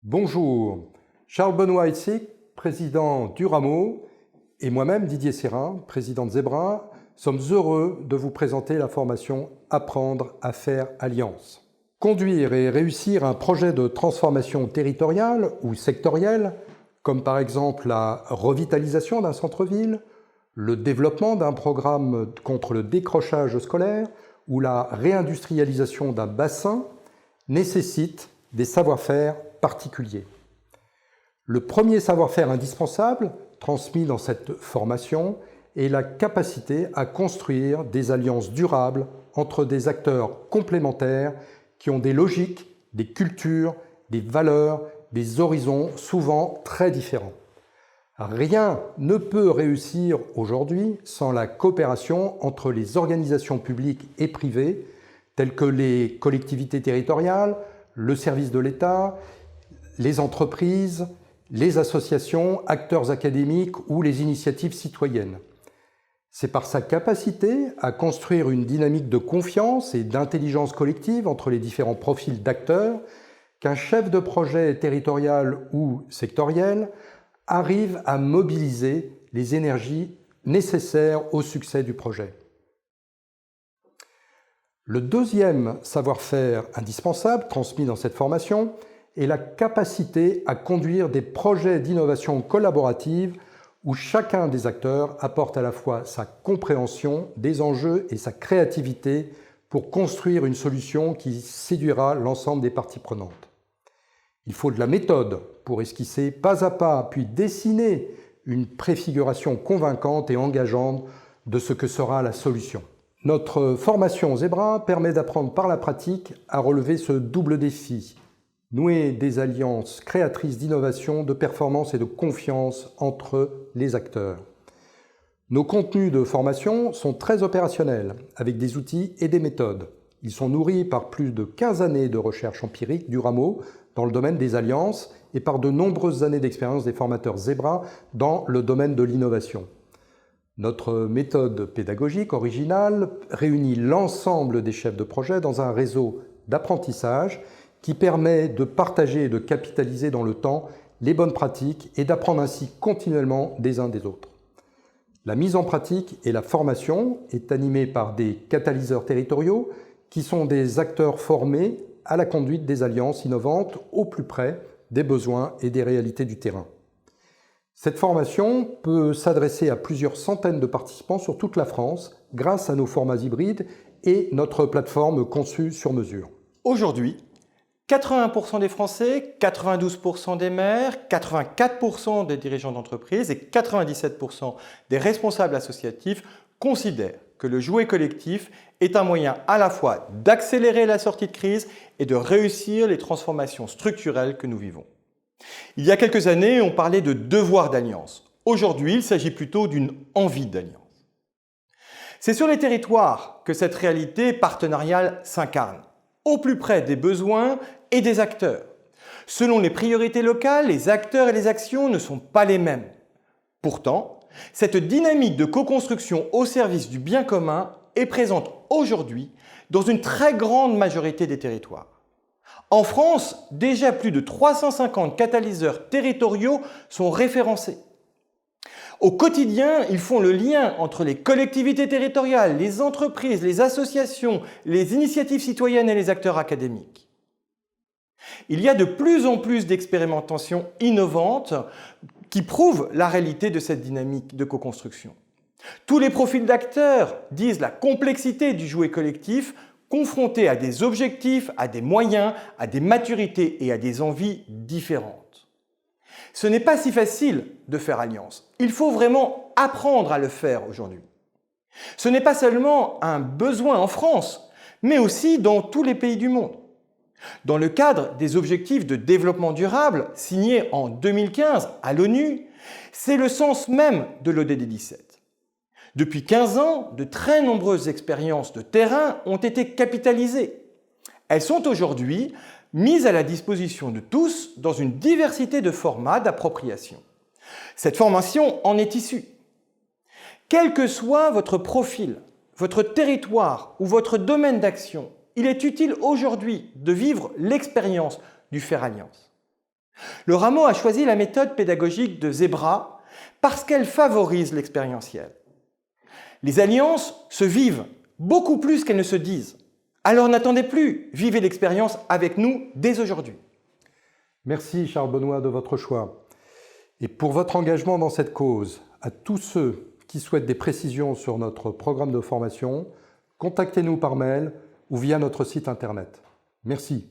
Bonjour, Charles Benoît Heitzik, président du Rameau, et moi-même, Didier Sérin, président de Zebra, sommes heureux de vous présenter la formation Apprendre à faire alliance. Conduire et réussir un projet de transformation territoriale ou sectorielle, comme par exemple la revitalisation d'un centre-ville, le développement d'un programme contre le décrochage scolaire ou la réindustrialisation d'un bassin, nécessite des savoir-faire particuliers. Le premier savoir-faire indispensable, transmis dans cette formation, est la capacité à construire des alliances durables entre des acteurs complémentaires qui ont des logiques, des cultures, des valeurs, des horizons souvent très différents. Rien ne peut réussir aujourd'hui sans la coopération entre les organisations publiques et privées, telles que les collectivités territoriales, le service de l'État, les entreprises, les associations, acteurs académiques ou les initiatives citoyennes. C'est par sa capacité à construire une dynamique de confiance et d'intelligence collective entre les différents profils d'acteurs qu'un chef de projet territorial ou sectoriel arrive à mobiliser les énergies nécessaires au succès du projet. Le deuxième savoir-faire indispensable transmis dans cette formation est la capacité à conduire des projets d'innovation collaborative où chacun des acteurs apporte à la fois sa compréhension des enjeux et sa créativité pour construire une solution qui séduira l'ensemble des parties prenantes. Il faut de la méthode pour esquisser pas à pas, puis dessiner une préfiguration convaincante et engageante de ce que sera la solution. Notre formation Zebra permet d'apprendre par la pratique à relever ce double défi, nouer des alliances créatrices d'innovation, de performance et de confiance entre les acteurs. Nos contenus de formation sont très opérationnels, avec des outils et des méthodes. Ils sont nourris par plus de 15 années de recherche empirique du Rameau dans le domaine des alliances et par de nombreuses années d'expérience des formateurs Zebra dans le domaine de l'innovation. Notre méthode pédagogique originale réunit l'ensemble des chefs de projet dans un réseau d'apprentissage qui permet de partager et de capitaliser dans le temps les bonnes pratiques et d'apprendre ainsi continuellement des uns des autres. La mise en pratique et la formation est animée par des catalyseurs territoriaux qui sont des acteurs formés à la conduite des alliances innovantes au plus près des besoins et des réalités du terrain. Cette formation peut s'adresser à plusieurs centaines de participants sur toute la France grâce à nos formats hybrides et notre plateforme conçue sur mesure. Aujourd'hui, 81% des Français, 92% des maires, 84% des dirigeants d'entreprise et 97% des responsables associatifs considèrent que le jouet collectif est un moyen à la fois d'accélérer la sortie de crise et de réussir les transformations structurelles que nous vivons. Il y a quelques années, on parlait de devoir d'alliance. Aujourd'hui, il s'agit plutôt d'une envie d'alliance. C'est sur les territoires que cette réalité partenariale s'incarne, au plus près des besoins et des acteurs. Selon les priorités locales, les acteurs et les actions ne sont pas les mêmes. Pourtant, cette dynamique de co-construction au service du bien commun est présente aujourd'hui dans une très grande majorité des territoires. En France, déjà plus de 350 catalyseurs territoriaux sont référencés. Au quotidien, ils font le lien entre les collectivités territoriales, les entreprises, les associations, les initiatives citoyennes et les acteurs académiques. Il y a de plus en plus d'expérimentations innovantes qui prouvent la réalité de cette dynamique de co-construction. Tous les profils d'acteurs disent la complexité du jouet collectif confronté à des objectifs, à des moyens, à des maturités et à des envies différentes. Ce n'est pas si facile de faire alliance. Il faut vraiment apprendre à le faire aujourd'hui. Ce n'est pas seulement un besoin en France, mais aussi dans tous les pays du monde. Dans le cadre des objectifs de développement durable signés en 2015 à l'ONU, c'est le sens même de l'ODD 17. Depuis 15 ans, de très nombreuses expériences de terrain ont été capitalisées. Elles sont aujourd'hui mises à la disposition de tous dans une diversité de formats d'appropriation. Cette formation en est issue. Quel que soit votre profil, votre territoire ou votre domaine d'action, il est utile aujourd'hui de vivre l'expérience du faire alliance. Le Rameau a choisi la méthode pédagogique de Zebra parce qu'elle favorise l'expérientiel. Les alliances se vivent beaucoup plus qu'elles ne se disent. Alors n'attendez plus, vivez l'expérience avec nous dès aujourd'hui. Merci Charles Benoît de votre choix. Et pour votre engagement dans cette cause, à tous ceux qui souhaitent des précisions sur notre programme de formation, contactez-nous par mail ou via notre site internet. Merci.